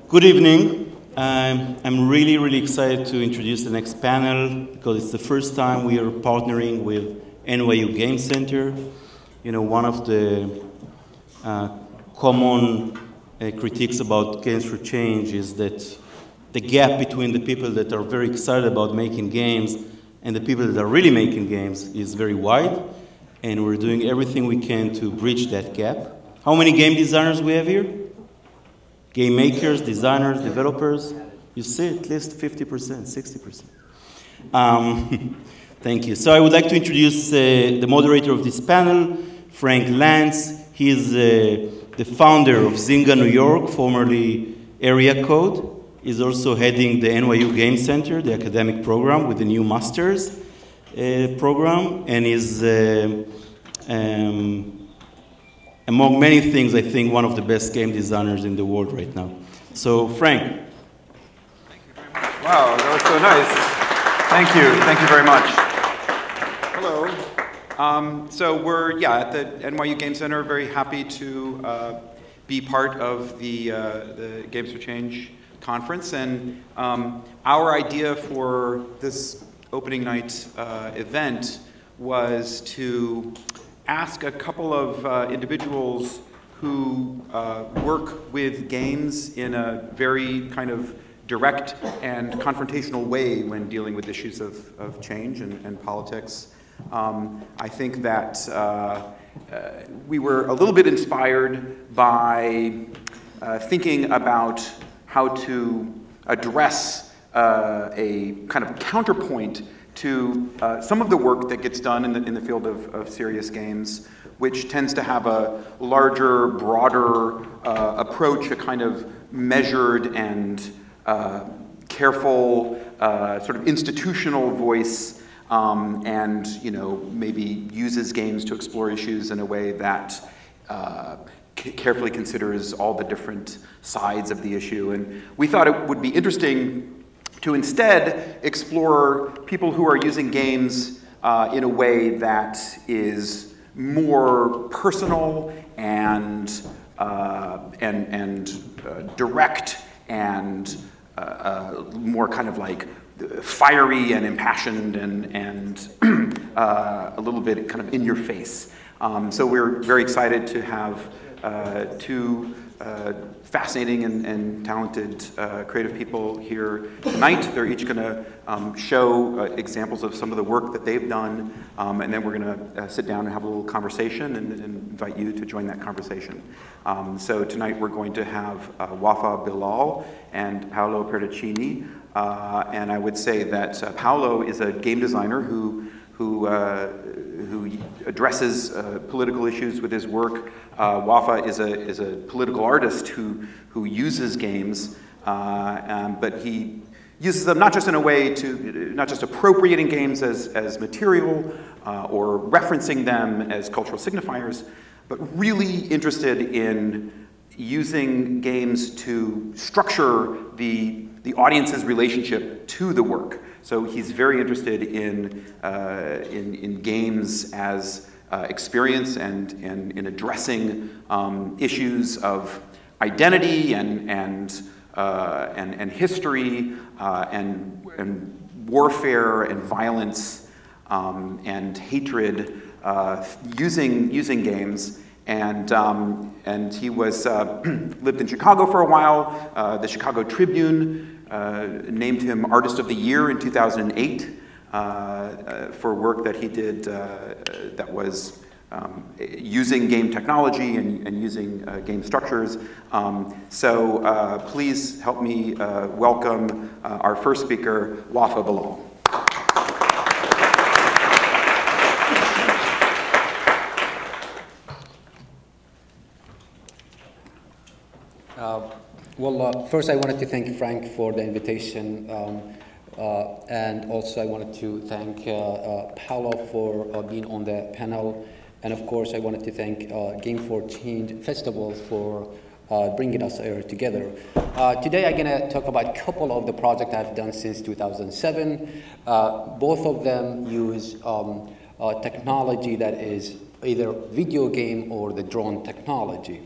Good evening. I'm really excited to introduce the next panel because it's the first time we are partnering with NYU Game Center. You know, one of the common critiques about Games for Change is that the gap between the people that are very excited about making games and the people that are really making games is very wide, and we're doing everything we can to bridge that gap. How many game designers we have here? Game makers, designers, developers? You see at least 50%, 60%. Thank you. So I would like to introduce the moderator of this panel, Frank Lantz. He is the founder of Zynga New York, formerly Area Code. He's also heading the NYU Game Center, the academic program with the new master's program, and is, among many things, I think one of the best game designers in the world right now. So, Frank. Thank you very much. Wow, that was so nice. Thank you very much. Hello. So we're, at the NYU Game Center, very happy to be part of the Games for Change conference, and our idea for this opening night event was to ask a couple of individuals who work with games in a very kind of direct and confrontational way when dealing with issues of change and politics. I think that we were a little bit inspired by thinking about how to address a kind of counterpoint to some of the work that gets done in the field of serious games, which tends to have a larger, broader approach, a kind of measured and careful sort of institutional voice, and maybe uses games to explore issues in a way that carefully considers all the different sides of the issue. And we thought it would be interesting to instead explore people who are using games in a way that is more personal and direct and more kind of like fiery and impassioned and a little bit kind of in your face. So we're very excited to have two fascinating and talented creative people here tonight. They're each going to show examples of some of the work that they've done, and then we're going to sit down and have a little conversation and invite you to join that conversation. So tonight we're going to have Wafaa Bilal and Paolo Pedercini, and I would say that Paolo is a game designer who addresses political issues with his work. Wafaa is a political artist who uses games, but he uses them not just in a way to, not just appropriating games as material or referencing them as cultural signifiers, but really interested in using games to structure the audience's relationship to the work. So he's very interested in games as experience and in addressing issues of identity and history and warfare and violence and hatred using games. And he was lived in Chicago for a while. The Chicago Tribune named him Artist of the Year in 2008 for work that he did that was using game technology and using game structures. So please help me welcome our first speaker, Wafaa Bilal. First I wanted to thank Frank for the invitation, and also I wanted to thank Paolo for being on the panel, and of course I wanted to thank Game for Change Festival for bringing us here together. Today I'm going to talk about a couple of the projects I've done since 2007. Both of them use technology that is either video game or the drone technology.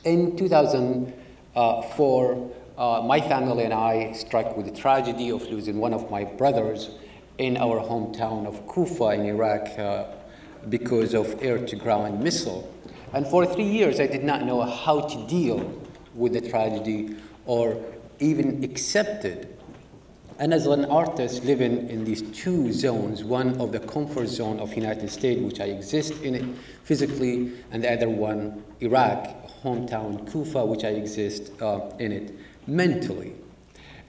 In 2004, my family and I struck with the tragedy of losing one of my brothers in our hometown of Kufa in Iraq because of air-to-ground missile. And for 3 years, I did not know how to deal with the tragedy or even accept it. And as an artist living in these two zones, one of the comfort zone of United States, which I exist in it physically, and the other one, Iraq, hometown Kufa, which I exist in it mentally.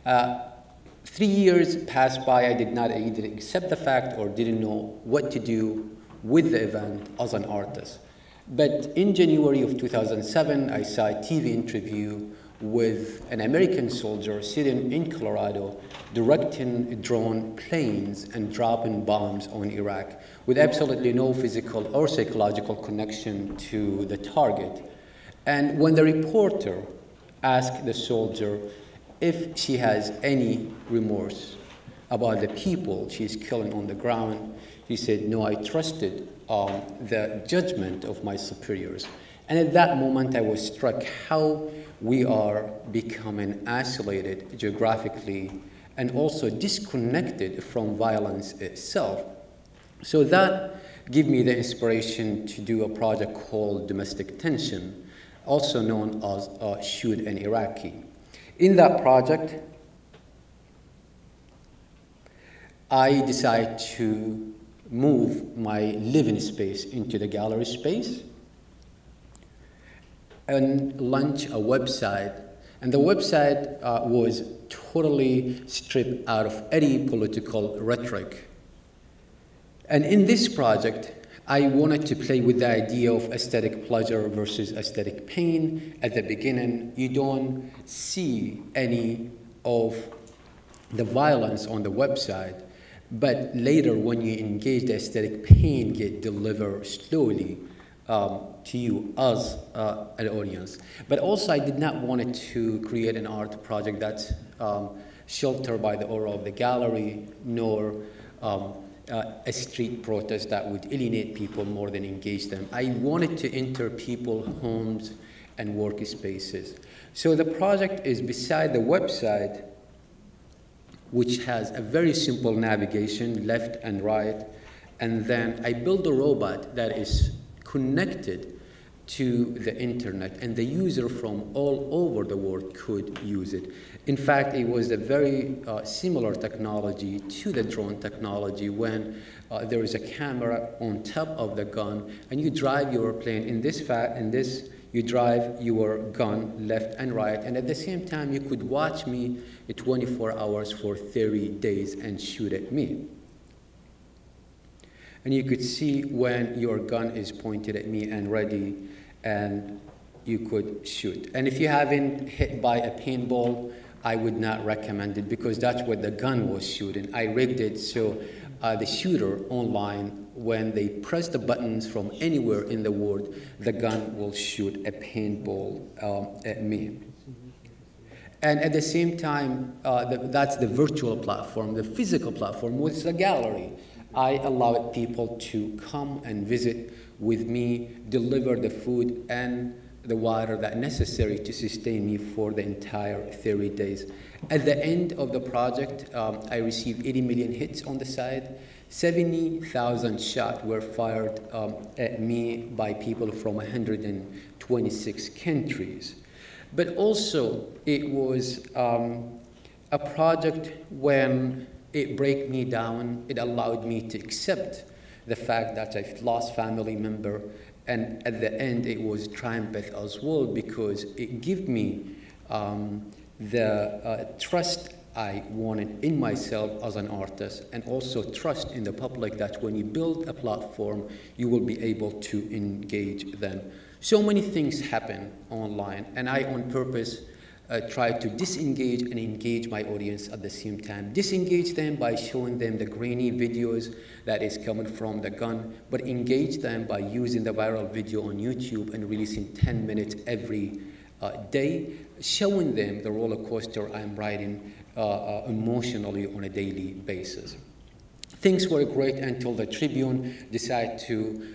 3 years passed by, I did not either accept the fact or didn't know what to do with the event as an artist. But in January of 2007, I saw a TV interview with an American soldier sitting in Colorado directing drone planes and dropping bombs on Iraq with absolutely no physical or psychological connection to the target. And when the reporter asked the soldier if she has any remorse about the people she's killing on the ground, he said, no, I trusted the judgment of my superiors. And at that moment, I was struck how we are becoming isolated geographically and also disconnected from violence itself. So that gave me the inspiration to do a project called Domestic Tension, also known as Shoot an Iraqi. In that project, I decided to move my living space into the gallery space and launch a website. And the website was totally stripped out of any political rhetoric. And in this project, I wanted to play with the idea of aesthetic pleasure versus aesthetic pain. At the beginning, you don't see any of the violence on the website, but later when you engage, the aesthetic pain get delivered slowly to you as an audience. But also I did not want to create an art project that's sheltered by the aura of the gallery, nor a street protest that would alienate people more than engage them. I wanted to enter people's homes and workspaces. So the project is beside the website, which has a very simple navigation, left and right, and then I built a robot that is connected to the internet, and the user from all over the world could use it. In fact, it was a very similar technology to the drone technology when there is a camera on top of the gun, and you drive your plane. In this, you drive your gun left and right, and at the same time, you could watch me 24 hours for 30 days and shoot at me. And you could see when your gun is pointed at me and ready, and you could shoot. And if you haven't hit by a paintball, I would not recommend it because that's what the gun was shooting. I rigged it so the shooter online, when they press the buttons from anywhere in the world, the gun will shoot a paintball at me. And at the same time, that's the virtual platform. The physical platform was the gallery. I allowed people to come and visit with me, deliver the food and the water that necessary to sustain me for the entire 30 days. At the end of the project, I received 80 million hits on the site. 70,000 shots were fired at me by people from 126 countries. But also, it was a project when it broke me down. It allowed me to accept the fact that I've lost family member, and at the end it was triumph as well because it gave me the trust I wanted in myself as an artist, and also trust in the public that when you build a platform, you will be able to engage them. So many things happen online, and I on purpose try to disengage and engage my audience at the same time. Disengage them by showing them the grainy videos that is coming from the gun, but engage them by using the viral video on YouTube and releasing 10 minutes every day, showing them the roller coaster I'm riding emotionally on a daily basis. Things were great until the Tribune decided to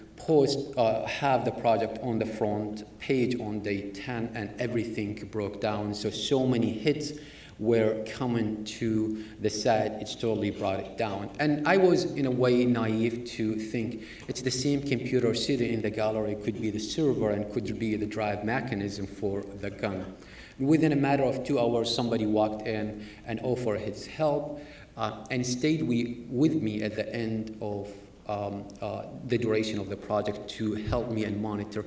have the project on the front page on day 10, and everything broke down. So many hits were coming to the site, it totally brought it down. And I was, in a way, naive to think it's the same computer sitting in the gallery, could be the server and could be the drive mechanism for the gun. Within a matter of 2 hours, somebody walked in and offered his help and stayed with me at the end of the duration of the project to help me and monitor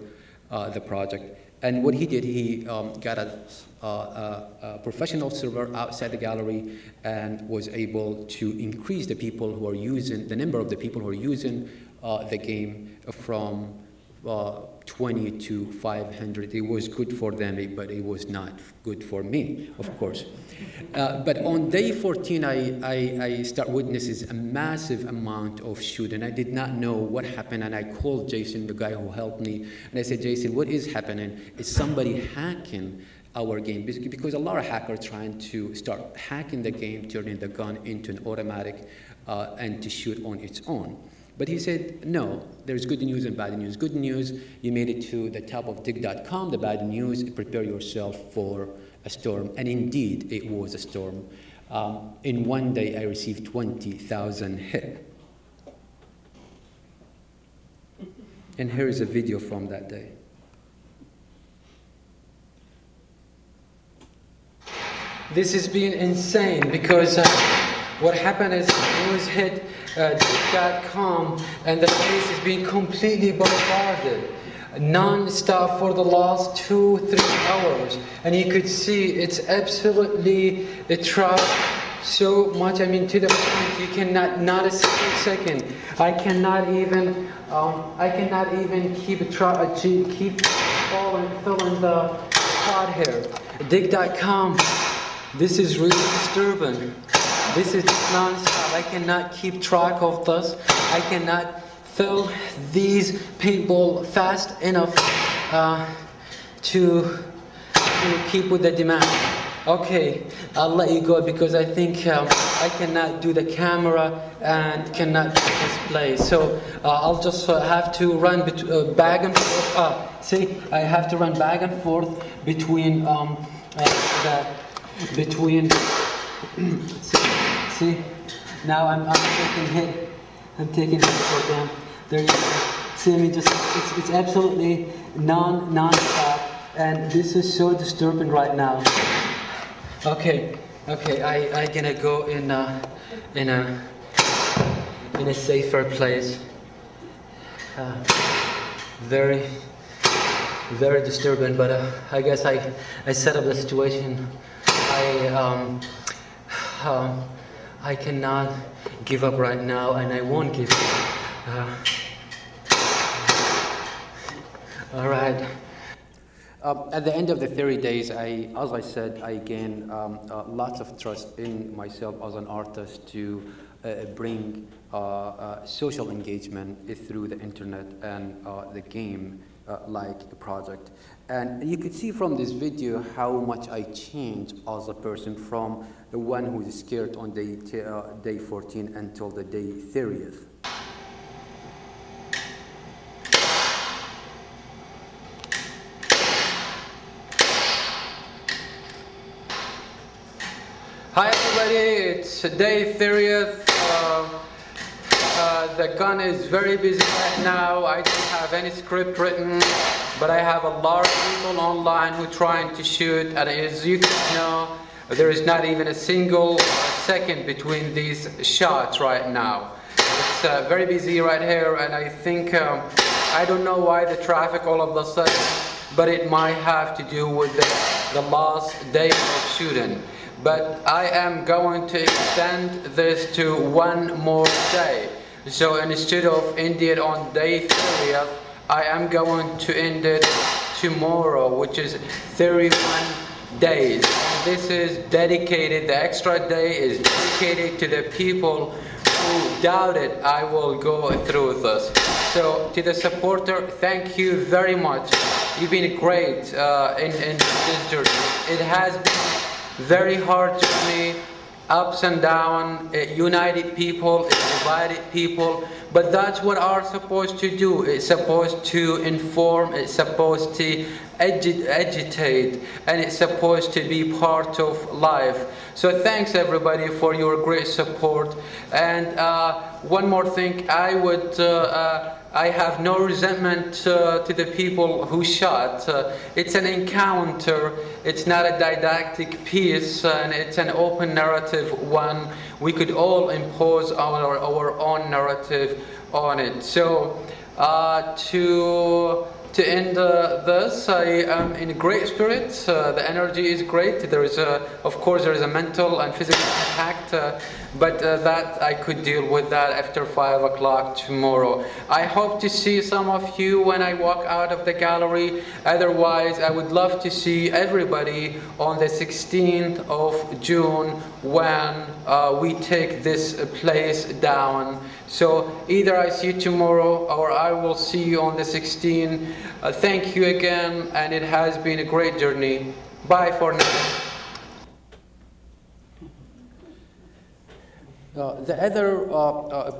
the project. And what he did, he got a professional server outside the gallery and was able to increase the people who are using, the number of the people who are using the game from 20 to 500. It was good for them, but it was not good for me, of course. But on day 14, I start witnessing a massive amount of shooting. I did not know what happened, and I called Jason, the guy who helped me, and I said, Jason, what is happening? Is somebody hacking our game? Because a lot of hackers trying to start hacking the game, turning the gun into an automatic and to shoot on its own. But he said, no, there's good news and bad news. Good news, you made it to the top of dig.com. The bad news, prepare yourself for a storm. And indeed, it was a storm. In one day, I received 20,000 hits. And here is a video from that day. This has been insane because what happened is it was hit dig.com, and the place is being completely bombarded non-stop for the last 2-3 hours, and you could see it's absolutely dropped so much. I mean, to the point you cannot, not a single second. I cannot even keep filling the spot here. Dig.com. This is really disturbing. This is non-stop. I cannot keep track of this. I cannot fill these paintball fast enough to keep with the demand. Okay, I'll let you go because I think I cannot do the camera and cannot display. So I'll just have to run back and forth. See, I have to run back and forth between see, now I'm taking hit. I'm taking hit for them. There you go. See, I mean, just it's absolutely non-stop, and this is so disturbing right now. Okay, I gonna go in a safer place. Very disturbing, but I guess I set up the situation. I cannot give up right now, and I won't give up. All right. At the end of the 30 days, as I said, I gained lots of trust in myself as an artist to bring social engagement through the internet and the game like project. And you could see from this video how much I changed as a person from the one who is scared on day 14 until the day 30th. Hi everybody, it's day 30th. The gun is very busy right now. I don't have any script written, but I have a lot of people online who are trying to shoot, and as you can know, there is not even a single second between these shots right now. It's very busy right here, and I think, I don't know why the traffic all of a sudden, but it might have to do with the last day of shooting. But I am going to extend this to one more day. So instead of ending it on day 30th, I am going to end it tomorrow, which is 31 days. And this is dedicated, the extra day is dedicated to the people who doubted I will go through this. So to the supporter, thank you very much. You've been great in this journey. It has been very hard journey ups and downs, it united people, it divided people, but that's what art supposed to do. It's supposed to inform, it's supposed to agitate, and it's supposed to be part of life. So thanks everybody for your great support. And one more thing, I have no resentment to the people who shot. It's an encounter, it's not a didactic piece, and it's an open narrative one. We could all impose our own narrative on it. So to end this, I am in great spirits. The energy is great. There is of course, there is a mental and physical impact, but that I could deal with that after 5 o'clock tomorrow. I hope to see some of you when I walk out of the gallery. Otherwise, I would love to see everybody on the 16th of June when we take this place down. So either I see you tomorrow or I will see you on the 16th. Thank you again, and it has been a great journey. Bye for now. The other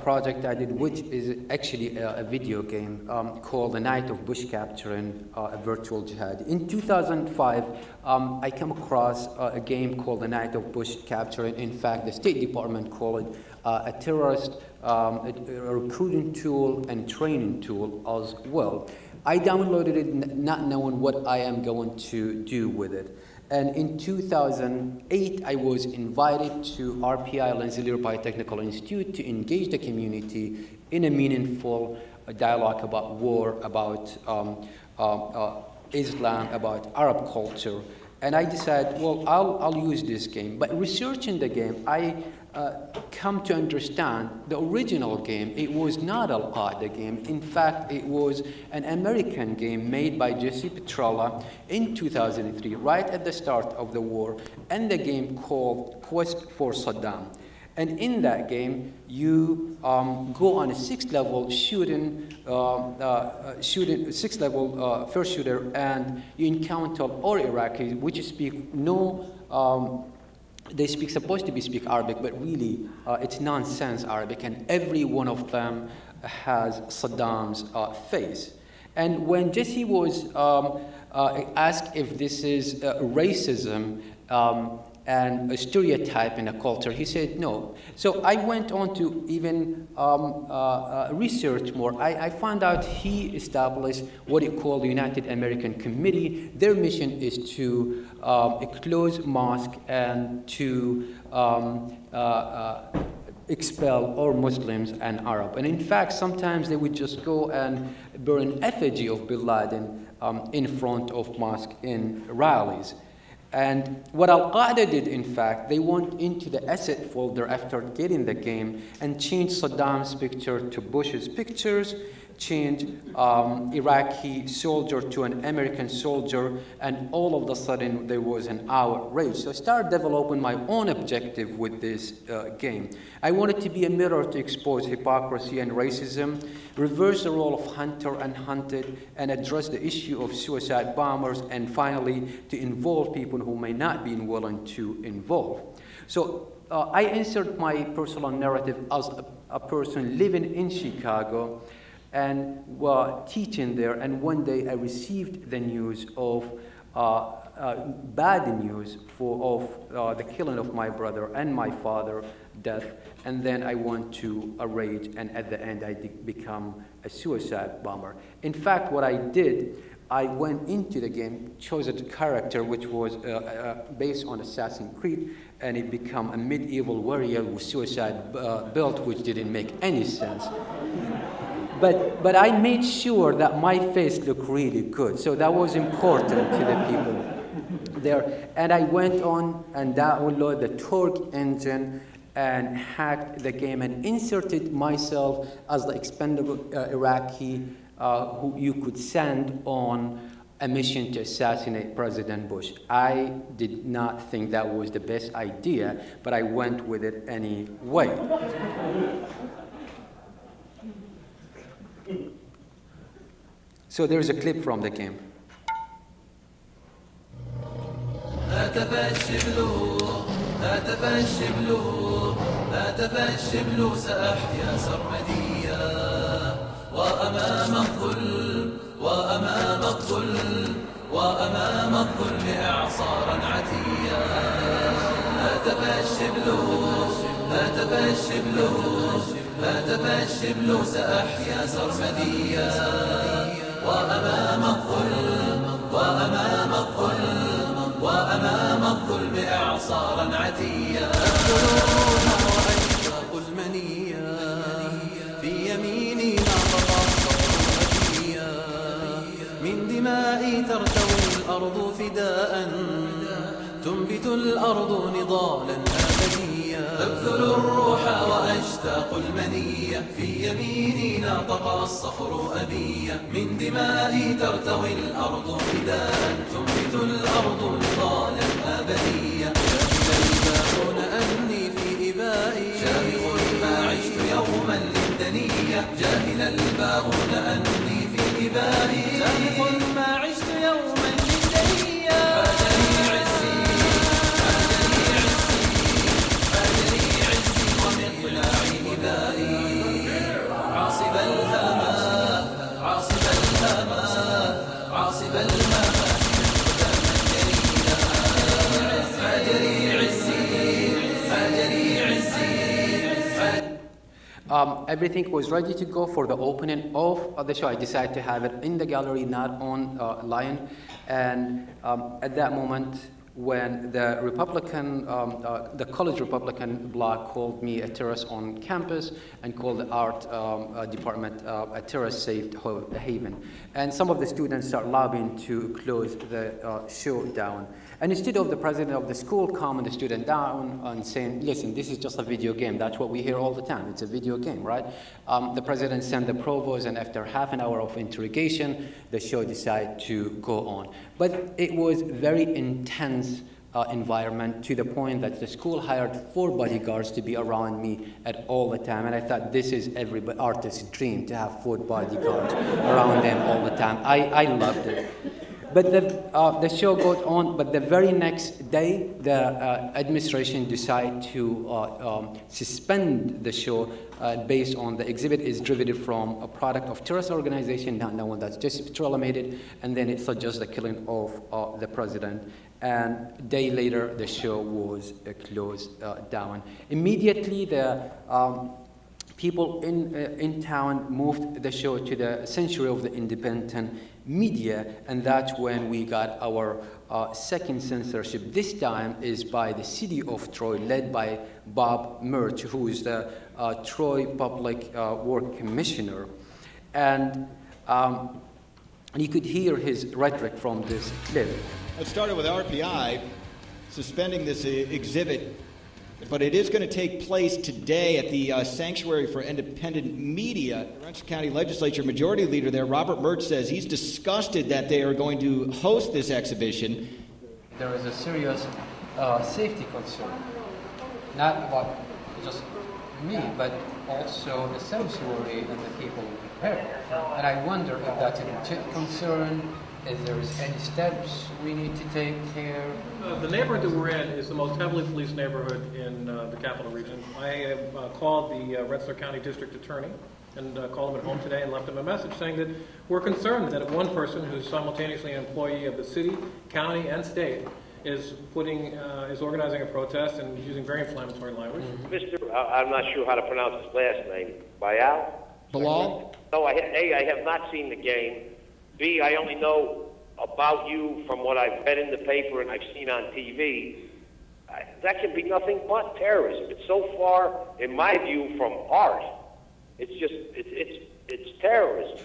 project I did, which is actually a video game called The Night of Bush Capturing, a Virtual Jihad. In 2005, I came across a game called The Night of Bush Capturing. In fact, the State Department called it a terrorist a recruiting tool and training tool as well. I downloaded it not knowing what I am going to do with it. And in 2008, I was invited to RPI, Rensselaer Biotechnical Institute, to engage the community in a meaningful dialogue about war, about Islam, about Arab culture. And I decided, well, I'll use this game. But researching the game, I come to understand the original game, it was not Al-Qaeda game. In fact, it was an American game made by Jesse Petrella in 2003, right at the start of the war, and the game called Quest for Saddam. And in that game, you go on a 6-level six-level first shooter, and you encounter all Iraqis, which speak no. They supposed to speak Arabic, but really it's nonsense Arabic, and every one of them has Saddam's face. And when Jesse was asked if this is racism and a stereotype in a culture, he said no. So I went on to even research more. I found out he established what he called the United American Committee. Their mission is to close mosques and to expel all Muslims and Arab. And in fact, sometimes they would just go and burn effigy of Bin Laden in front of mosques in rallies. And what Al-Qaeda did, in fact, they went into the asset folder after getting the game and changed Saddam's picture to Bush's pictures, changed Iraqi soldier to an American soldier, and all of a sudden there was an outrage. So I started developing my own objective with this game. I wanted to be a mirror to expose hypocrisy and racism, reverse the role of hunter and hunted, and address the issue of suicide bombers, and finally to involve people who may not be willing to involve. So I insert my personal narrative as a person living in Chicago and teaching there, and one day I received the news of bad news of the killing of my brother and my father, death, and then I went to a rage, and at the end I become a suicide bomber. In fact, what I did, I went into the game, chose a character which was based on Assassin's Creed, and it became a medieval warrior with suicide build, which didn't make any sense. But I made sure that my face looked really good, so that was important to the people there. And I went on and downloaded the Torque engine and hacked the game and inserted myself as the expendable Iraqi who you could send on a mission to assassinate President Bush. I did not think that was the best idea, but I went with it anyway. So there's a clip from the game. هاتف الشبل سأحيا سرمديا وأمام الظلم إعصارا عتيا هاتف الشبل سأحيا سرمديا وأمام الظلم إعصارا عتيا أبذلوها وأشتاق المنيا في يميني ناطق الصخر أبيا من دمائي ترتوي الأرض فداء تنبت الأرض نضالا أبديا أبذل الروح وأشتاق المنية في يميني ناطق الصخر أبيا من دمائي ترتوي الأرض فداء تنبت الأرض نضالا أبديا جاهل الباقون أني في إبائي شامخ ما عشت يوما للدنية جاهل الباقون أني في إبائي شامخ ما عشت يوما للدنية Everything was ready to go for the opening of the show. I decided to have it in the gallery, not online. And at that moment, when the Republican, the college Republican bloc called me a terrorist on campus and called the art department a terrorist-safe haven. And some of the students start lobbying to close the show down. And instead of the president of the school calming the student down and saying, listen, this is just a video game. That's what we hear all the time. It's a video game, right? The president sent the provost, and after half an hour of interrogation, the show decided to go on. But it was very intense environment to the point that the school hired 4 bodyguards to be around me at all the time. And I thought this is every artist's dream, to have 4 bodyguards around them all the time. I loved it. But the show goes on, but the very next day, the administration decided to suspend the show based on the exhibit is derivative from a product of terrorist organization, not known, that's just petrolamated, and then it suggests the killing of the president. And a day later, the show was closed down. Immediately, the people in town moved the show to the Sanctuary of the Independent Media, and that's when we got our second censorship. This time is by the city of Troy, led by Bob Murch, who is the Troy Public Work Commissioner. And you could hear his rhetoric from this clip. It started with RPI suspending this exhibit, but it is going to take place today at the Sanctuary for Independent Media. The Rancho County Legislature Majority Leader there, Robert Murch, says he's disgusted that they are going to host this exhibition. There is a serious safety concern, not about just me, but also the sanctuary and the people there. And I wonder if that's a legit concern. If there is any steps we need to take care? The neighborhood that we're in is the most heavily policed neighborhood in the capital region. I have called the Rensselaer County District Attorney and called him at home today and left him a message saying that we're concerned that one person who's simultaneously an employee of the city, county, and state is organizing a protest and using very inflammatory language. I'm not sure how to pronounce his last name. Bilal? No, A, I have not seen the game. B, I only know about you from what I've read in the paper and I've seen on TV. That can be nothing but terrorism. It's so far, in my view, from art. It's just, it's terrorism.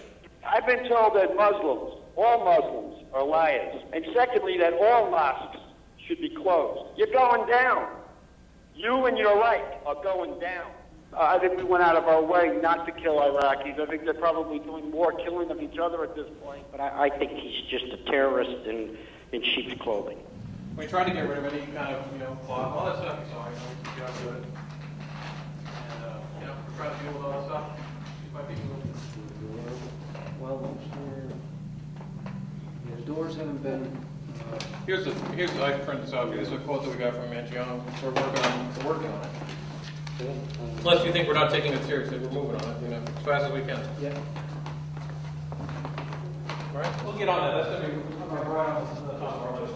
I've been told that Muslims, all Muslims, are liars. And secondly, that all mosques should be closed. You're going down. You and your like are going down. I think we went out of our way not to kill Iraqis. I think they're probably doing more killing of each other at this point. But I think he's just a terrorist in sheep's clothing. We tried to get rid of any kind of, cloth, all that stuff. So we got to it. And, we're trying to deal with all that stuff. Well, the doors haven't been Here's I printed this out. Here's a quote that we got from Mangione. We're working on it. Unless you think we're not taking it seriously, we're moving on it, as fast as we can. Yeah. All right, we'll get on that. That's going to be right on the top of our list.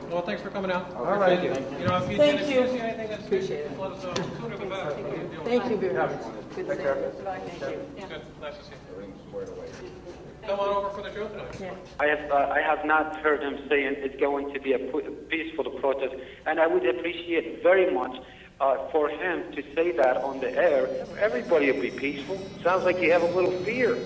Well, thanks for coming out. All right. Thank you. If you see anything that's appreciate it. Let us know. Sooner the better. Thank you very much. Good to see you. Good. Nice to see you. Come on over for the show tonight. Yeah. I have not heard him saying it's going to be a peaceful protest, and I would appreciate very much for him to say that on the air. Everybody will be peaceful. Sounds like you have a little fear.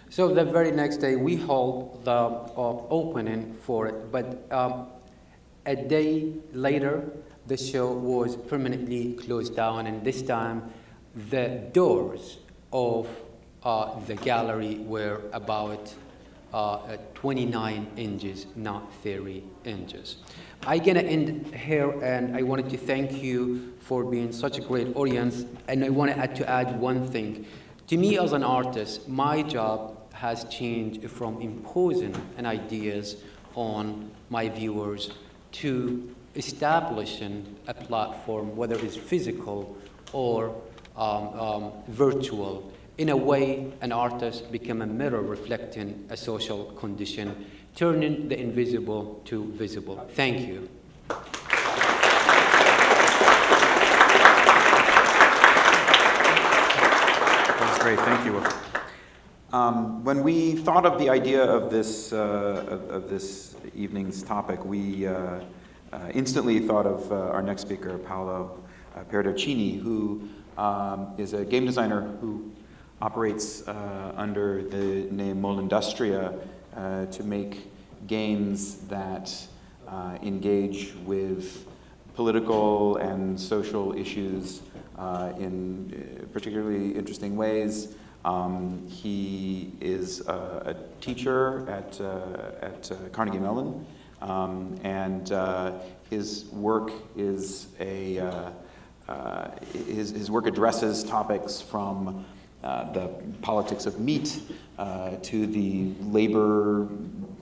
So the very next day, we hold the opening for it, but a day later, the show was permanently closed down, and this time, the doors of the gallery were about 29 inches, not 30 inches. I'm gonna end here, and I wanted to thank you for being such a great audience, and I wanted to add one thing. To me as an artist, my job has changed from imposing ideas on my viewers to establishing a platform, whether it's physical or virtual. In a way, an artist becomes a mirror reflecting a social condition, turning the invisible to visible. Thank you. That's great, thank you. When we thought of the idea of this evening's topic, we instantly thought of our next speaker, Paolo Pedercini, who is a game designer who operates under the name Molleindustria to make games that engage with political and social issues in particularly interesting ways. He is a teacher at Carnegie Mellon, and his work is his work addresses topics from the politics of meat to the labor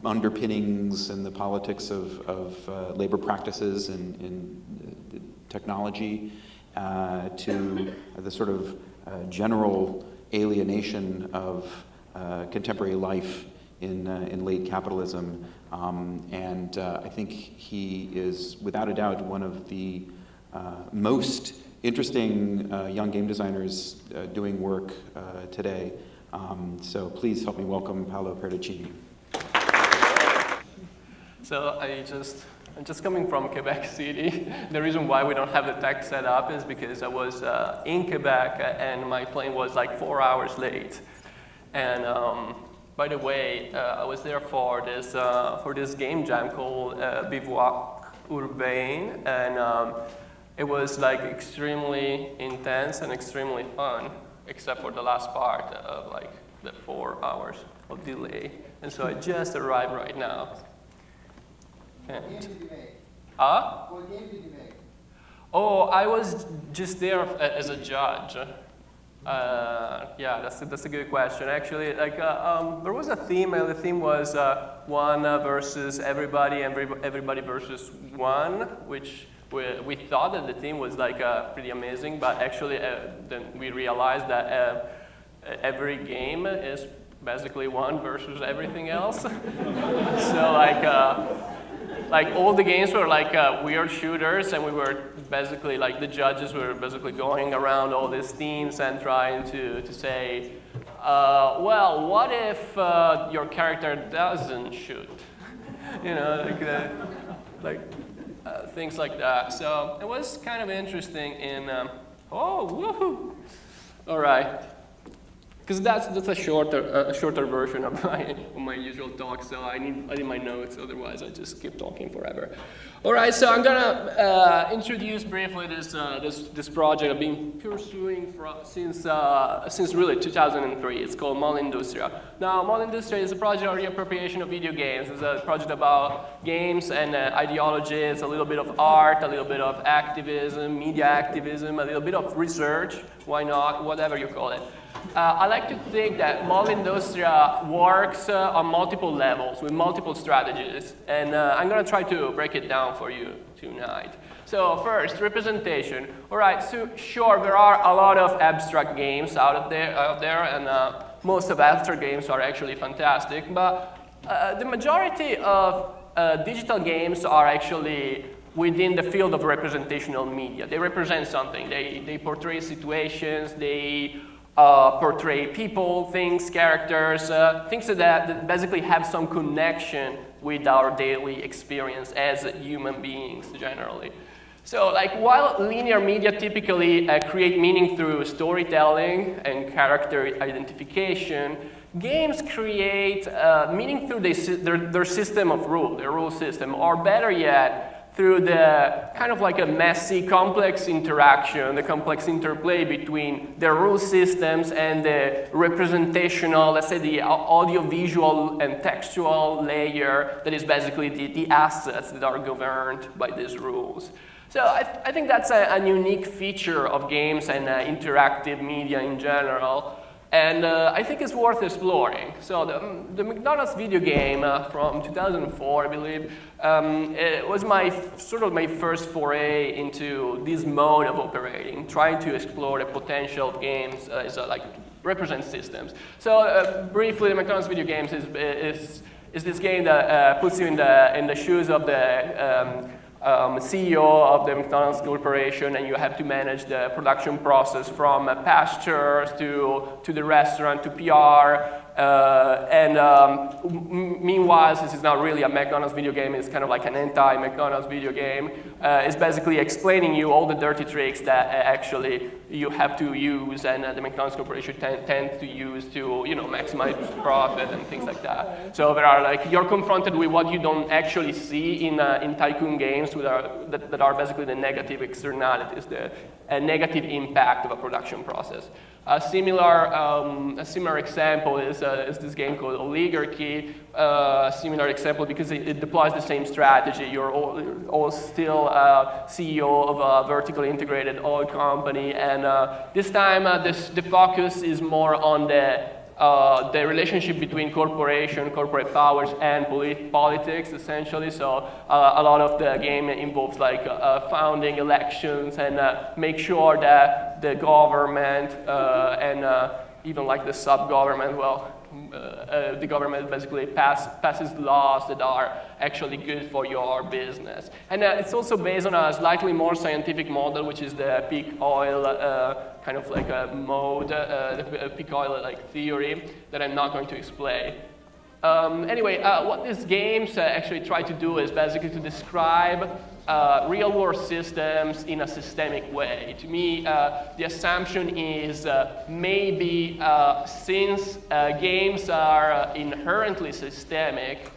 underpinnings and the politics of labor practices in technology to the sort of general alienation of contemporary life in late capitalism. And I think he is, without a doubt, one of the most interesting young game designers doing work today. So please help me welcome Paolo Pedercini. So I'm just coming from Quebec City. The reason why we don't have the tech set up is because I was in Quebec and my plane was like 4 hours late. And by the way, I was there for this game jam called Bivouac Urbain, and it was like extremely intense and extremely fun, except for the last part of like the 4 hours of delay. And so I just arrived right now. And, what game did you make? What game did you make? Oh, I was just there as a judge. Yeah, that's a good question. Actually, like there was a theme, and the theme was one versus everybody, and everybody versus one, which we thought that the theme was like pretty amazing, but actually then we realized that every game is basically one versus everything else. So like all the games were like weird shooters, and we were basically like the judges were basically going around all these themes and trying to say, well, what if your character doesn't shoot? You know, things like that. So it was kind of interesting in, oh, woohoo! All right. Because that's a shorter version of my usual talk, so I need my notes, otherwise I just keep talking forever. All right, so I'm gonna introduce briefly this project I've been pursuing since really 2003. It's called Molleindustria. Now, Molleindustria is a project on reappropriation of video games. It's a project about games and ideology. It's a little bit of art, a little bit of activism, media activism, a little bit of research. Why not? Whatever you call it. I like to think that Molleindustria works on multiple levels with multiple strategies, and I'm going to try to break it down for you tonight. So first, representation. All right, so sure, there are a lot of abstract games out there, and most of abstract games are actually fantastic, but the majority of digital games are actually within the field of representational media. They represent something. They portray situations, they portray people, things, characters, things that basically have some connection with our daily experience as human beings generally. So like while linear media typically create meaning through storytelling and character identification, games create meaning through their system of rule, their rule system, or better yet, through the kind of like a messy, complex interaction, the complex interplay between the rule systems and the representational, let's say the audiovisual and textual layer that is basically the assets that are governed by these rules. So I think that's a unique feature of games and interactive media in general. And I think it's worth exploring. So the McDonald's video game from 2004, I believe, it was sort of my first foray into this mode of operating, trying to explore the potential of games as like represent systems. So briefly, the McDonald's video games is this game that puts you in the shoes of the CEO of the McDonald's Corporation, and you have to manage the production process from pastures to the restaurant to PR. Meanwhile, this is not really a McDonald's video game, it's kind of like an anti-McDonald's video game. It's basically explaining you all the dirty tricks that actually you have to use and the McDonald's Corporation tends to use to, you know, maximize profit and things like that. So there are like, you're confronted with what you don't actually see in tycoon games that are basically the negative externalities, the negative impact of a production process. A similar example is this game called Oligarchy. A similar example because it deploys the same strategy. You're all still CEO of a vertically integrated oil company, and this time the focus is more on the relationship between corporate powers, and politics, essentially. So a lot of the game involves like founding elections and make sure that the government and even like the sub-government, the government basically passes laws that are actually good for your business. And it's also based on a slightly more scientific model, which is the peak oil kind of like a mode, the peak oil like theory that I'm not going to explain. Anyway, what these games actually try to do is basically to describe real-world systems in a systemic way. To me, the assumption is maybe since games are inherently systemic,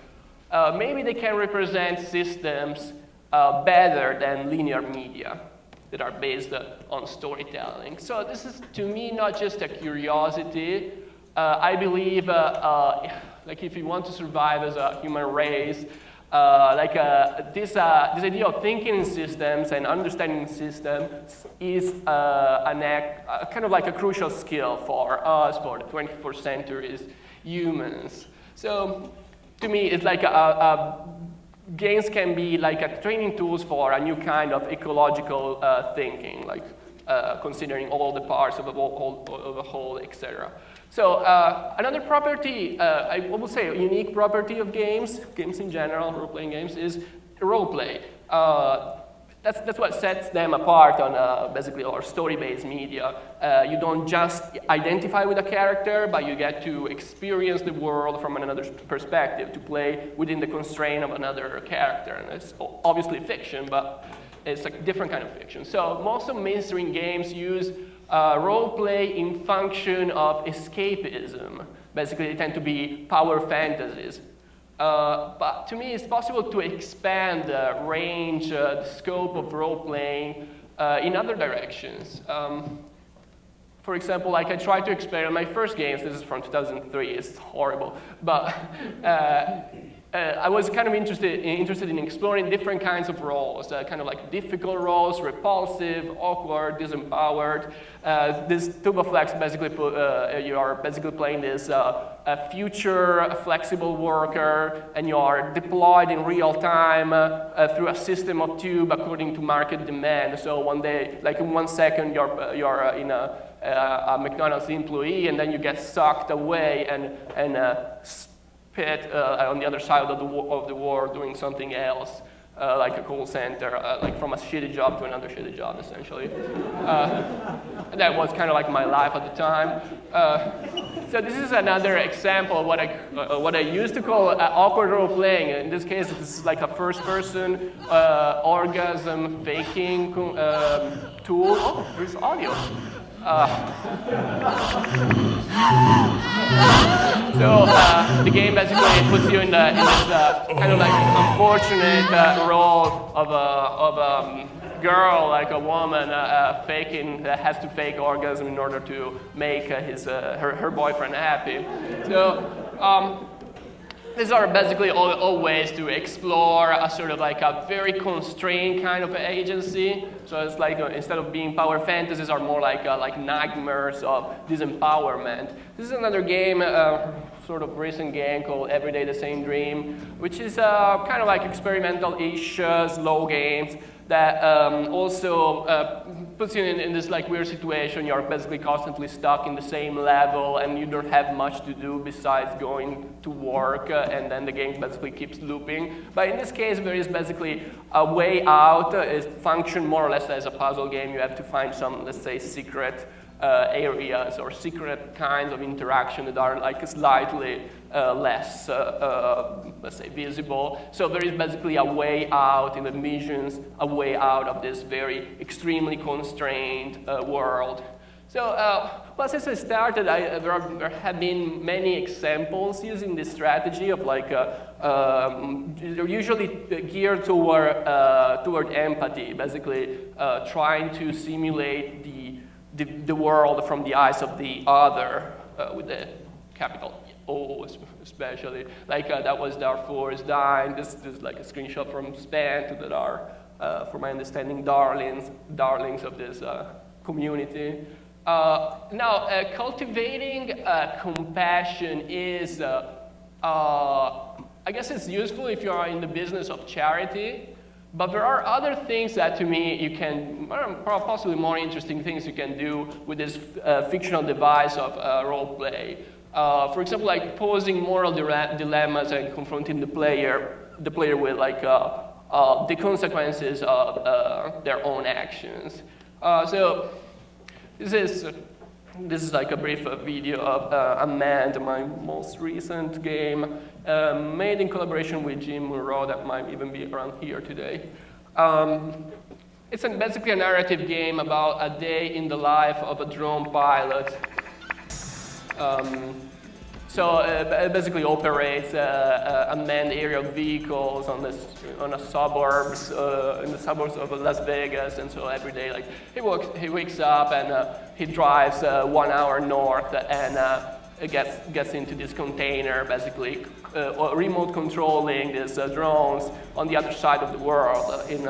maybe they can represent systems better than linear media that are based on storytelling. So this is, to me, not just a curiosity. I believe, like if you want to survive as a human race, this idea of thinking in systems and understanding systems is kind of like a crucial skill for us, for the 21st century's humans. So to me, it's like games can be like a training tools for a new kind of ecological thinking, like considering all the parts of a whole, etc. So another property, I would say a unique property of games in general, role-playing games, is role-play. That's what sets them apart on basically our story-based media. You don't just identify with a character, but you get to experience the world from another perspective, to play within the constraint of another character. And it's obviously fiction, but it's a different kind of fiction. So most of mainstream games use role-play in function of escapism. Basically, they tend to be power fantasies. But to me, it's possible to expand the range, the scope of role-playing in other directions. For example, like I tried to experiment my first games. This is from 2003. It's horrible, but I was kind of interested in exploring different kinds of roles, kind of like difficult roles, repulsive, awkward, disempowered. This TurboFlex basically you are basically playing this a future flexible worker, and you are deployed in real time through a system of tube according to market demand. So one day, like in 1 second, you're in a McDonald's employee, and then you get sucked away and spit on the other side of the war doing something else, like a call center, like from a shitty job to another shitty job, essentially. That was kind of like my life at the time. So this is another example of what I used to call awkward role playing. In this case, this is like a first-person orgasm faking tool. Oh, there's audio. So the game basically puts you in this kind of like unfortunate role of a girl, like a woman, faking that has to fake orgasm in order to make her boyfriend happy. So these are basically all ways to explore a sort of like a very constrained kind of agency. So it's like instead of being power fantasies, are more like nightmares of disempowerment. This is another game, sort of recent game called Every Day the Same Dream, which is kind of like experimental-ish slow games that also puts you in this like weird situation. You're basically constantly stuck in the same level, and you don't have much to do besides going to work, and then the game basically keeps looping. But in this case, there is basically a way out. It functions more or less as a puzzle game. You have to find some, let's say, secret areas or secret kinds of interaction that are like slightly less, let's say, visible. So there is basically a way out in the missions, a way out of this very extremely constrained world. So, well, since I started, there have been many examples using this strategy of like, they're usually geared toward empathy, basically trying to simulate the world from the eyes of the other, with the capital O especially. Like that was Darfur is dying. This is like a screenshot from Span that are, from my understanding, darlings of this community. Now, cultivating compassion is, I guess it's useful if you are in the business of charity. But there are other things that, to me, you can, possibly more interesting things you can do with this fictional device of role play. For example, like posing moral dilemmas and confronting the player with like the consequences of their own actions. So this is like a brief video of Amand, my most recent game, made in collaboration with Jim Monroe, that might even be around here today. It's basically a narrative game about a day in the life of a drone pilot. So it basically operates unmanned aerial vehicles on the suburbs, in the suburbs of Las Vegas, and so every day, like he wakes up and he drives 1 hour north and gets into this container, basically remote controlling these drones on the other side of the world, in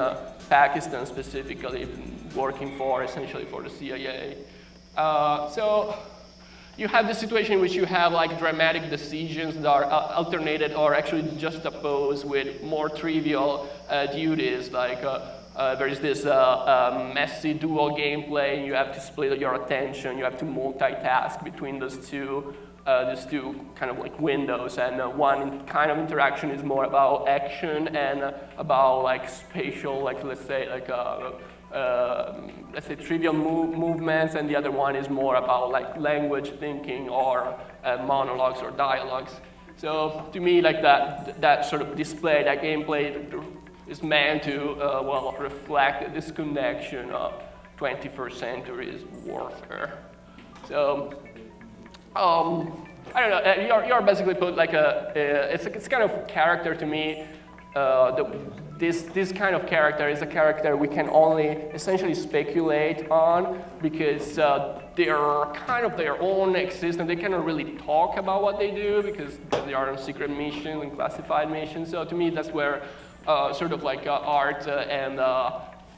Pakistan specifically, working essentially for the CIA. So you have the situation in which you have like dramatic decisions that are alternated or actually juxtaposed with more trivial duties, like there is this messy dual gameplay, and you have to split your attention, you have to multitask between these two kind of like windows, and one kind of interaction is more about action and about like spatial, like let's say trivial movements, and the other one is more about like language thinking or monologues or dialogues. So to me, like that sort of display, that gameplay is meant to well, reflect the disconnection of 21st century's warfare. So I don't know. You're basically put like it's kind of character to me. this kind of character is a character we can only essentially speculate on because they are kind of their own existence. They cannot really talk about what they do because they are on secret missions and classified missions. So to me, that's where sort of like art and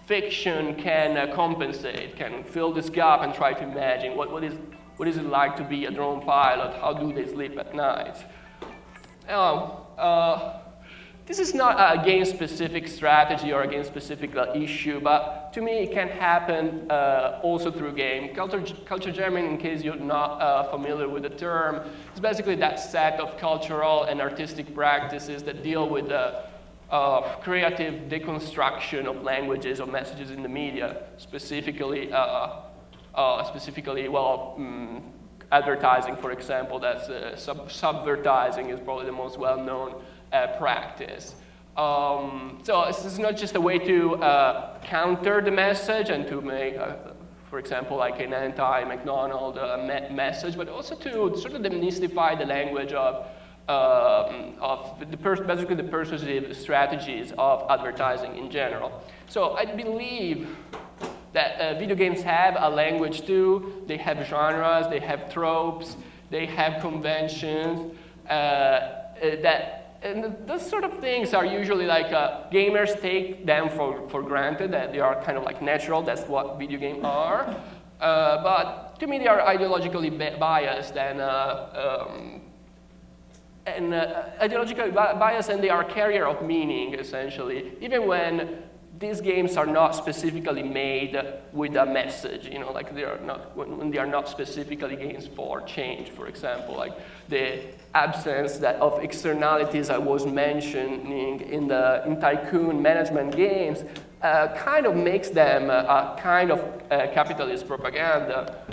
fiction can compensate, can fill this gap and try to imagine what is it like to be a drone pilot? How do they sleep at night? This is not a game-specific strategy or a game-specific issue, but to me it can happen also through game. Culture jamming, in case you're not familiar with the term, is basically that set of cultural and artistic practices that deal with the creative deconstruction of languages or messages in the media, specifically, advertising, for example. That's subvertising is probably the most well-known practice. So this is not just a way to counter the message and to make, for example, like an anti-McDonald message, but also to sort of demystify the language of basically the persuasive strategies of advertising in general. So I believe that video games have a language too. They have genres, they have tropes, they have conventions, and those sort of things are usually like gamers take them for granted, that they are kind of like natural. That's what video games are. But to me, they are ideologically biased and ideologically biased, and they are carrier of meaning, essentially, even when these games are not specifically made with a message, you know, like they are not, when they are not specifically games for change, for example, like the absence of externalities I was mentioning in tycoon management games kind of makes them a kind of capitalist propaganda.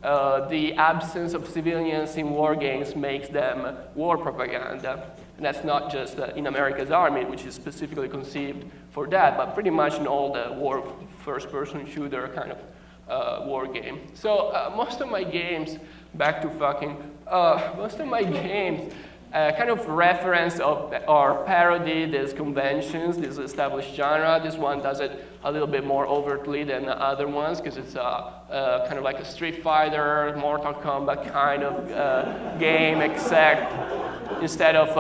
The absence of civilians in war games makes them war propaganda. And that's not just in America's Army, which is specifically conceived for that, but pretty much in all the war first-person shooter kind of war game. So most of my games, back to fucking, most of my games kind of reference or parody these conventions, this established genre. This one does it a little bit more overtly than the other ones because it's kind of like a Street Fighter, Mortal Kombat kind of game, except instead of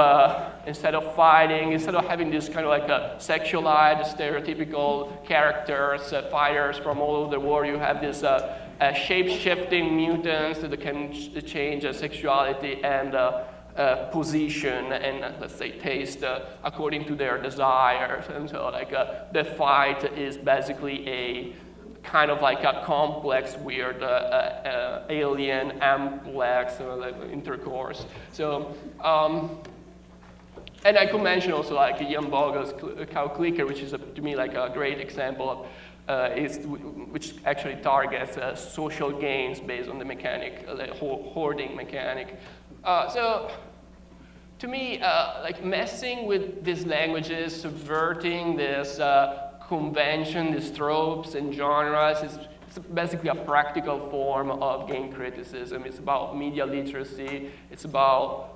fighting, instead of having this kind of like a sexualized, stereotypical characters, fighters from all over the world, you have this shape-shifting mutants that can change sexuality and position and, let's say, taste according to their desires. And so like the fight is basically a kind of like a complex, weird alien complex intercourse. So, and I could mention also like Ian Bogo's Cow Clicker, which is to me like a great example of which actually targets social gains based on the mechanic, the hoarding mechanic. So to me, like messing with these languages, subverting this convention, these tropes and genres, it's basically a practical form of game criticism. It's about media literacy. It's about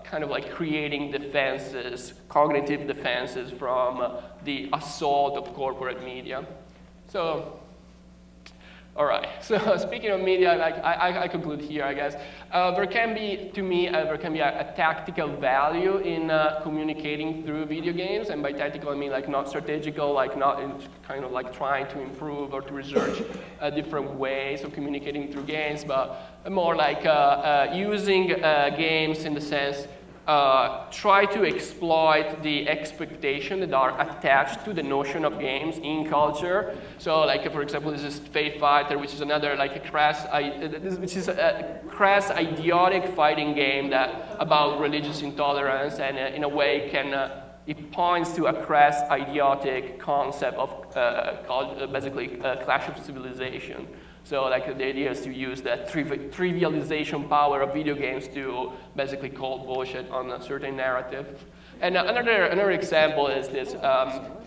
kind of like creating defenses, cognitive defenses from the assault of corporate media. So, all right, so speaking of media, like, I conclude here, I guess. There can be, to me, there can be a tactical value in communicating through video games, and by tactical I mean like not strategical, like not in kind of like trying to improve or to research different ways of communicating through games, but more like using games in the sense try to exploit the expectation that are attached to the notion of games in culture. So, like for example, this is Faith Fighter, which is another like a crass, idiotic fighting game that about religious intolerance, and in a way can it points to a crass, idiotic concept of called basically clash of civilization. So like the idea is to use that trivialization power of video games to basically call bullshit on a certain narrative. And another example is this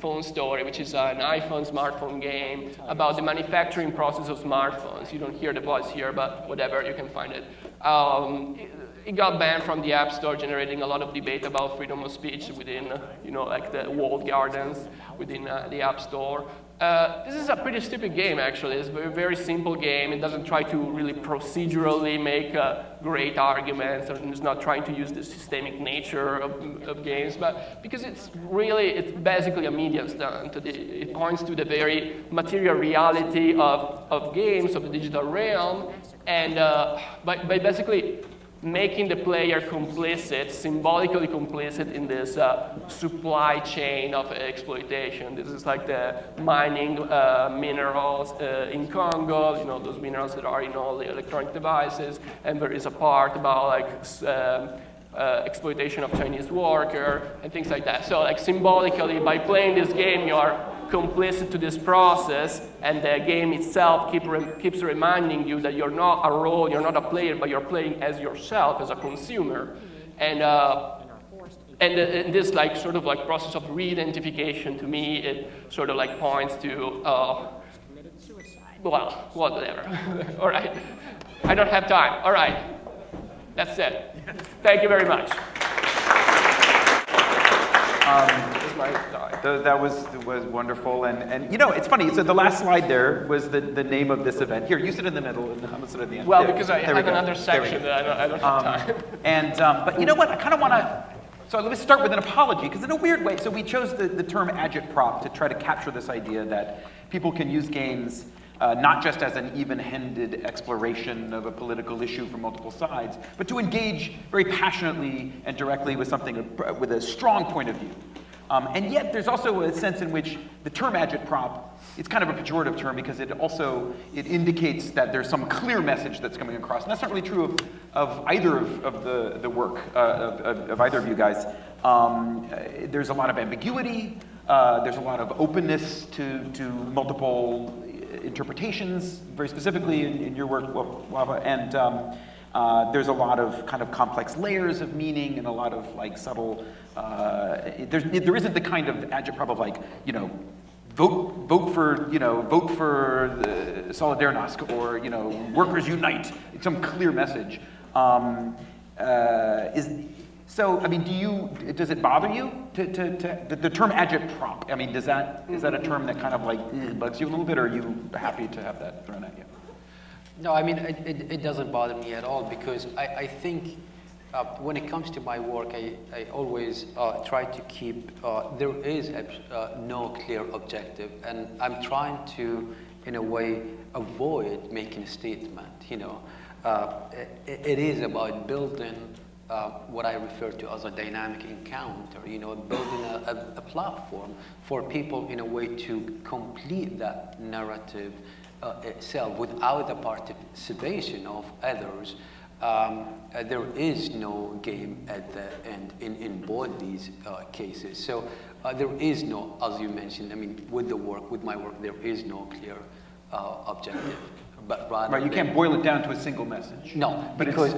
Phone Story, which is an iPhone smartphone game about the manufacturing process of smartphones. You don't hear the voice here, but whatever, you can find it. it got banned from the App Store, generating a lot of debate about freedom of speech within, like the walled gardens within the App Store. This is a pretty stupid game, actually. It's a very, very simple game. It doesn't try to really procedurally make great arguments, and it's not trying to use the systemic nature of games, but because it's basically a media stunt. It points to the very material reality of games, of the digital realm, and by basically making the player complicit, symbolically complicit in this supply chain of exploitation. This is like the mining minerals in Congo, those minerals that are in all the electronic devices, and there is a part about like exploitation of Chinese worker and things like that. So like symbolically, by playing this game, you are complicit to this process, and the game itself keeps reminding you that you're not a role, you're not a player, but you're playing as yourself, as a consumer. And this like sort of like process of re-identification, to me, it sort of like points to, well, whatever. All right, I don't have time. All right, that's it. Thank you very much. That was wonderful, and it's funny. So the last slide there was the name of this event. Here, you sit in the middle, and I'm gonna sit at the end. Well, because I have another section that I don't have time. But you know what? I kind of want to. So let me start with an apology, because in a weird way, so we chose the term Agitprop to try to capture this idea that people can use games not just as an even-handed exploration of a political issue from multiple sides, but to engage very passionately and directly with something with a strong point of view. And yet there's also a sense in which the term Agitprop, it's kind of a pejorative term because it indicates that there's some clear message that's coming across. And that's not really true of either of the work of either of you guys. There's a lot of ambiguity. There's a lot of openness to multiple interpretations, very specifically in your work, Wafaa, and there's a lot of kind of complex layers of meaning and a lot of like subtle. There isn't the kind of agitprop of like vote for Solidarnosc or workers unite. It's some clear message. So, I mean, does it bother you the term agitprop? I mean, is that a term that kind of like bugs you a little bit, or are you happy to have that thrown at you? No, I mean, it doesn't bother me at all, because I think when it comes to my work, I always try to keep, there is no clear objective, and I'm trying to, in a way, avoid making a statement, It is about building what I refer to as a dynamic encounter, building a platform for people in a way to complete that narrative itself without the participation of others. There is no game at the end in both these cases. So there is no, as you mentioned, I mean, with my work, there is no clear objective. But rather, right, you can't boil it down to a single message. No, because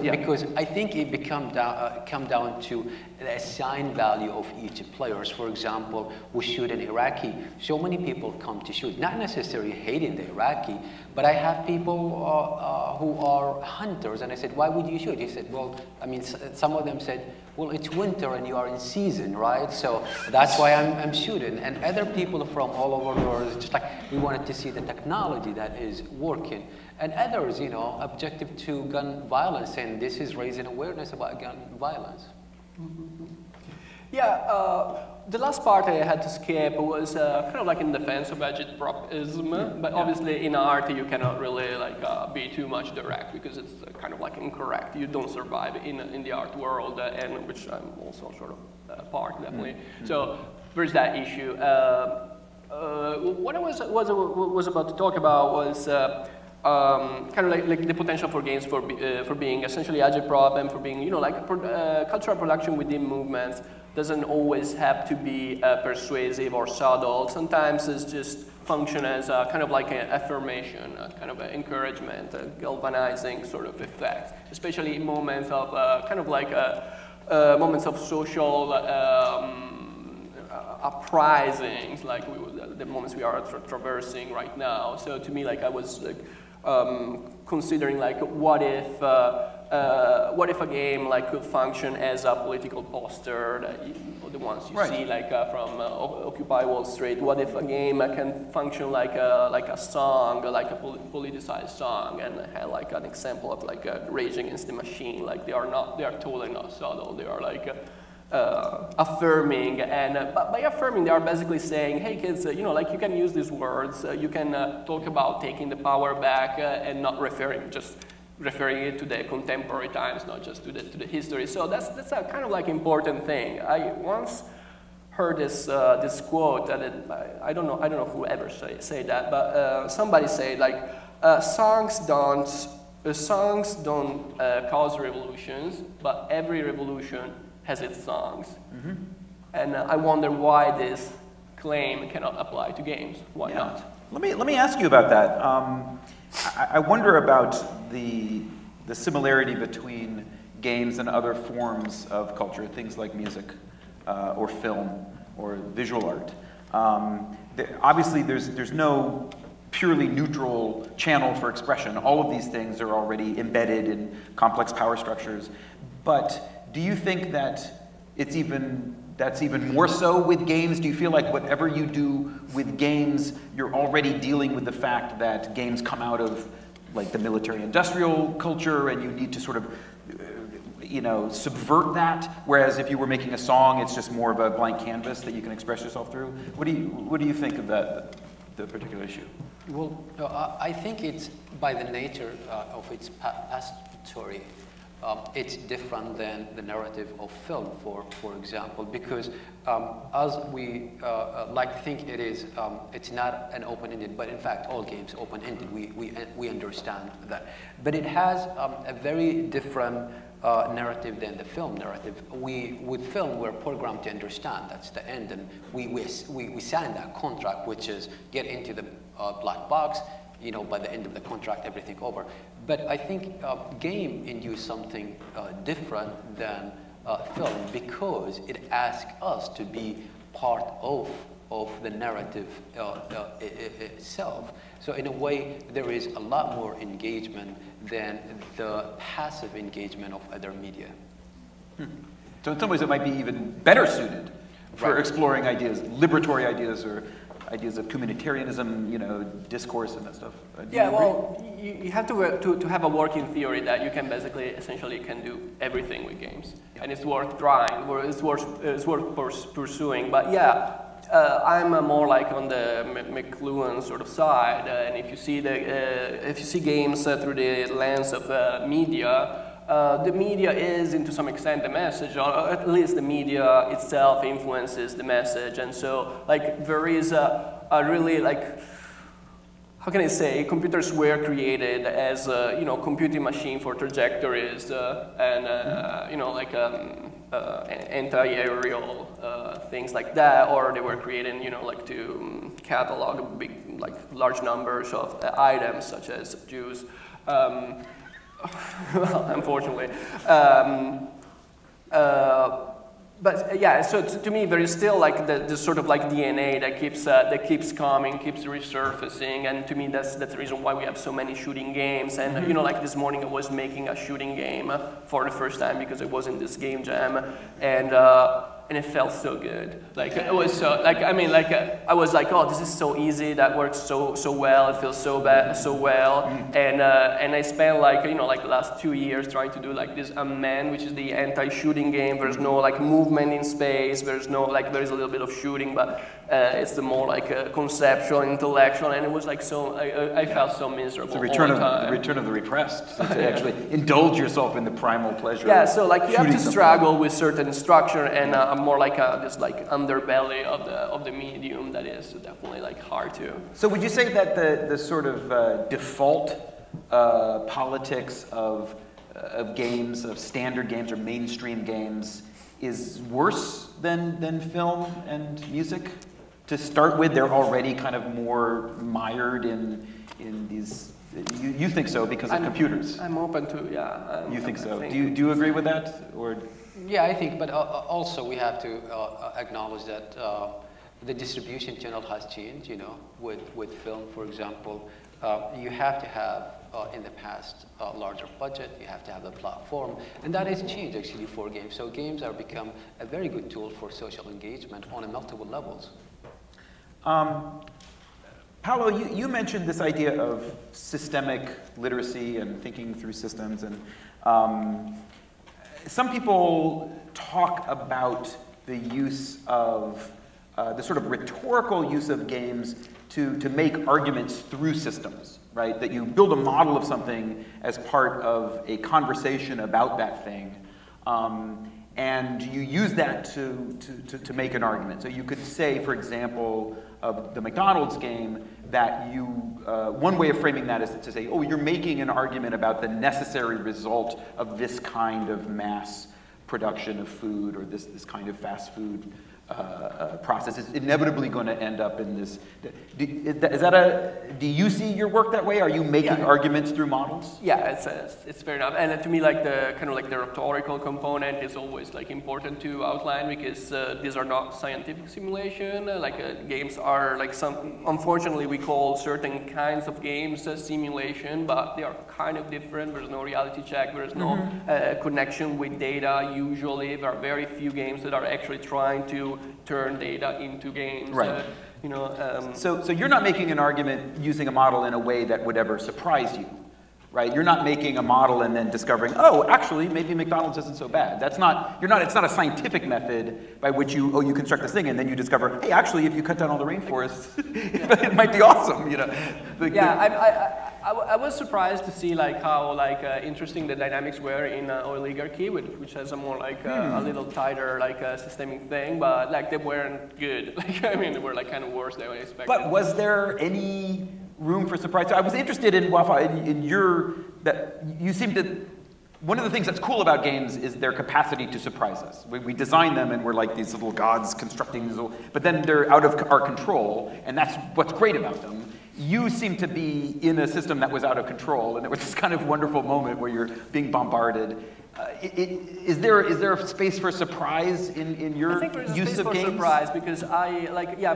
I think it come down to the assigned value of each player. For example, we shoot an Iraqi. So many people come to shoot, not necessarily hating the Iraqi, but I have people who are hunters, and I said, why would you shoot? He said, well, I mean, some of them said, well, it's winter and you are in season, right? So that's why I'm shooting. And other people from all over the world, it's just like, we wanted to see the technology that is working. And others, objective to gun violence, and this is raising awareness about gun violence. Mm-hmm. Yeah, the last part I had to skip was kind of like in defense of agitpropism, but obviously in art you cannot really be too much direct, because it's kind of like incorrect. You don't survive in the art world, and which I'm also sort of part, definitely. Mm-hmm. So there's that issue. What I was about to talk about was kind of like the potential for games for being essentially agitprop, and for being cultural production within movements doesn't always have to be persuasive or subtle. Sometimes it's just function as kind of like an affirmation, kind of an encouragement, a galvanizing sort of effect, especially in moments of kind of like moments of social uprisings, like the moments we are traversing right now. So to me, I was considering what if what if a game like could function as a political poster, that the ones you see like from Occupy Wall Street? What if a game can function like a song, like a politicized song, and have like an example of like Rage Against the Machine? Like they are totally not subtle. They are like affirming, and by affirming, they are basically saying, hey kids, you know, like you can use these words, you can talk about taking the power back, and not just referring it to the contemporary times, not just to the history. So that's a kind of like important thing. I once heard this quote that I don't know who ever say that, but somebody said like songs don't cause revolutions, but every revolution has its songs. Mm-hmm. And I wonder why this claim cannot apply to games. Why not? Let me ask you about that. I wonder about the similarity between games and other forms of culture, things like music or film or visual art. Obviously, there's no purely neutral channel for expression. All of these things are already embedded in complex power structures. But do you think that that's even more so with games? Do you feel like whatever you do with games, you're already dealing with the fact that games come out of like the military-industrial culture, and you need to sort of, subvert that? Whereas if you were making a song, it's just more of a blank canvas that you can express yourself through. What do you think of that, the particular issue? Well, I think it's by the nature of its participatory. It's different than the narrative of film, for example, because as we like to think it is, it's not an open-ended, but in fact all games open-ended. We understand that, but it has a very different narrative than the film narrative. With film, we're programmed to understand that's the end, and we sign that contract, which is get into the black box. By the end of the contract, everything over. But I think game induced something different than film, because it asks us to be part of the narrative itself. So in a way, there is a lot more engagement than the passive engagement of other media. So in some ways, it might be even better suited for exploring ideas, liberatory ideas, or ideas of communitarianism, discourse and that stuff. Well, you have to have a working theory that you can essentially can do everything with games, and it's worth trying, it's worth pursuing. But I'm more like on the McLuhan sort of side, and if you see games through the lens of media. The media is, to some extent, the message, or at least the media itself influences the message, and so there is a really how can I say, computers were created as computing machine for trajectories and anti-aerial things like that, or they were created to catalog big large numbers of items such as Jews. Well, unfortunately. But so to me, there is still the sort of DNA that keeps coming, keeps resurfacing, and to me that's the reason why we have so many shooting games. And this morning I was making a shooting game for the first time because I was in this game jam, and it felt so good. It was so I was like, oh, this is so easy. That works so well. It feels so well. And I spent the last 2 years trying to do this Unmanned, which is the anti-shooting game. There's no movement in space. There's no there is a little bit of shooting, but it's the more conceptual, intellectual. And it was so I felt so miserable. It's the return of the repressed. To actually indulge yourself in the primal pleasure. Yeah. So you have to struggle with certain structure and more this underbelly of the medium that is definitely hard to. So would you say that the sort of default politics of games, of standard games or mainstream games, is worse than film and music? To start with, they're already kind of more mired in these. You think so because of computers? I'm open to You think so? Do you agree with that or? Yeah, I think, but also we have to acknowledge that the distribution channel has changed, you know, with film, for example. You have to have, in the past, a larger budget, you have to have a platform, and that has changed actually for games. So games have become a very good tool for social engagement on multiple levels. Paolo, you mentioned this idea of systemic literacy and thinking through systems, and some people talk about the use of, the sort of rhetorical use of games to make arguments through systems, right? That you build a model of something as part of a conversation about that thing, and you use that to make an argument. So you could say, for example, of the McDonald's game, that you, one way of framing that is to say, oh, you're making an argument about the necessary result of this kind of mass production of food, or this kind of fast food process. It's inevitably going to end up in this. Do you see your work that way? Are you making arguments through models? Yeah, it's fair enough. And to me, like the kind of like the rhetorical component is always like important to outline, because these are not scientific simulation. Games are like unfortunately we call certain kinds of games simulation, but they are kind of different. There's no reality check. There's no connection with data. Usually, there are very few games that are actually trying to turn data into games. Right. You know, so you're not making an argument using a model in a way that would ever surprise you, right? You're not making a model and then discovering, oh, actually, maybe McDonald's isn't so bad. That's not. It's not a scientific method by which you construct this thing and then you discover, hey, actually, if you cut down all the rainforests, it might be awesome. You know. I was surprised to see like how interesting the dynamics were in Oligarchy, which has a more like a little tighter like systemic thing, but like they weren't good. Like I mean, they were like kind of worse than I expected. But was there any room for surprise? So I was interested in Wafaa, that you seem to. One of the things that's cool about games is their capacity to surprise us. We design them and we're like these little gods constructing these little, but then they're out of our control, and that's what's great about them. You seem to be in a system that was out of control, and there was this kind of wonderful moment where you're being bombarded. Is there a space for surprise in your use of games? I think there's a space for surprise, because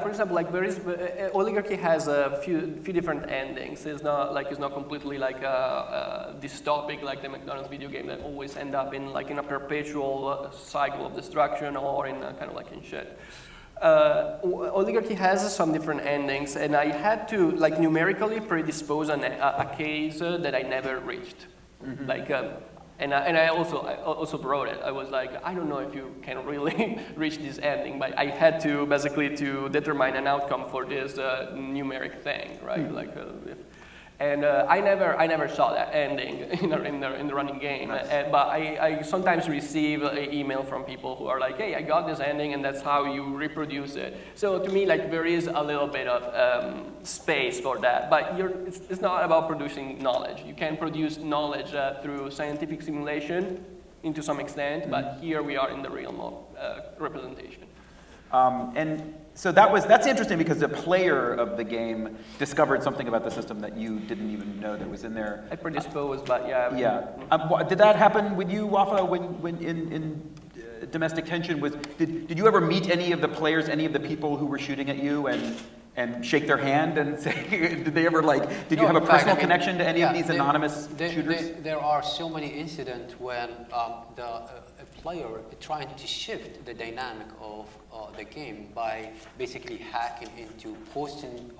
for example, like there is Oligarchy has a few different endings. It's not completely like dystopic like the McDonald's video game that always end up in a perpetual cycle of destruction, or in kind of like in shit. Oligarchy has some different endings, and I had to like numerically predispose a case that I never reached. And I also wrote it. I was like, I don't know if you can really reach this ending, but I had to basically to determine an outcome for this numeric thing, right? I never saw that ending in the running game. But I sometimes receive an email from people who are like, hey, I got this ending, and that's how you reproduce it. So to me, like there is a little bit of space for that. But it's not about producing knowledge. You can produce knowledge through scientific simulation to some extent, but here we are in the realm of representation. So that's interesting, because the player of the game discovered something about the system that you didn't even know that was in there. I predisposed, but yeah. Yeah. Did that happen with you, Wafaa, when in Domestic Tension? Did you ever meet any of the players, any of the people who were shooting at you, and shake their hand and say, did you have a personal connection to any of these anonymous shooters? There are so many incidents when a player trying to shift the dynamic of the game by basically hacking into posting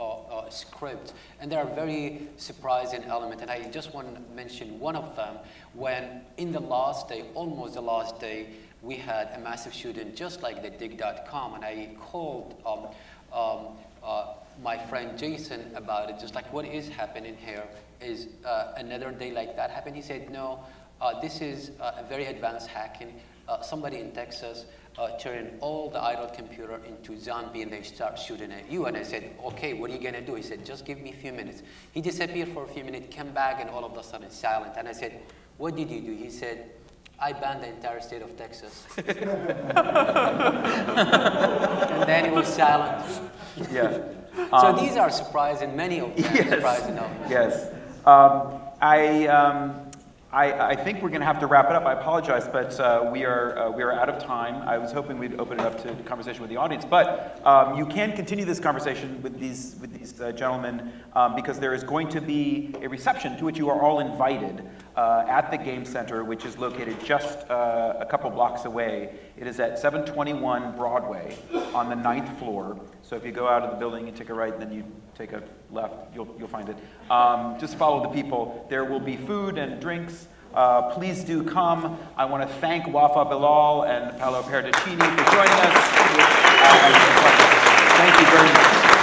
scripts, and there are very surprising elements. And I just want to mention one of them, when in the last day, almost the last day, we had a massive shooting just like the dig.com, and I called my friend Jason about it, just like, what is happening here? Is another day like that happen? He said, no, this is a very advanced hacking. Somebody in Texas turned all the idle computer into zombie, and they start shooting at you. And I said, okay, what are you gonna do? He said, just give me a few minutes. He disappeared for a few minutes, came back, and all of a sudden silent. And I said, what did you do? He said, I banned the entire state of Texas. And then he was silent. Yeah. So these are surprising, many of them surprising elements. Yes. I think we're going to have to wrap it up. I apologize, but we are out of time. I was hoping we'd open it up to conversation with the audience, but you can continue this conversation with these gentlemen because there is going to be a reception to which you are all invited at the Game Center, which is located just a couple blocks away. It is at 721 Broadway on the 9th floor. So if you go out of the building, you take a right, and then you take a left, you'll find it. Just follow the people. There will be food and drinks. Please do come. I want to thank Wafaa, Bilal, and Paolo Pedercini for joining us. Thank you very much.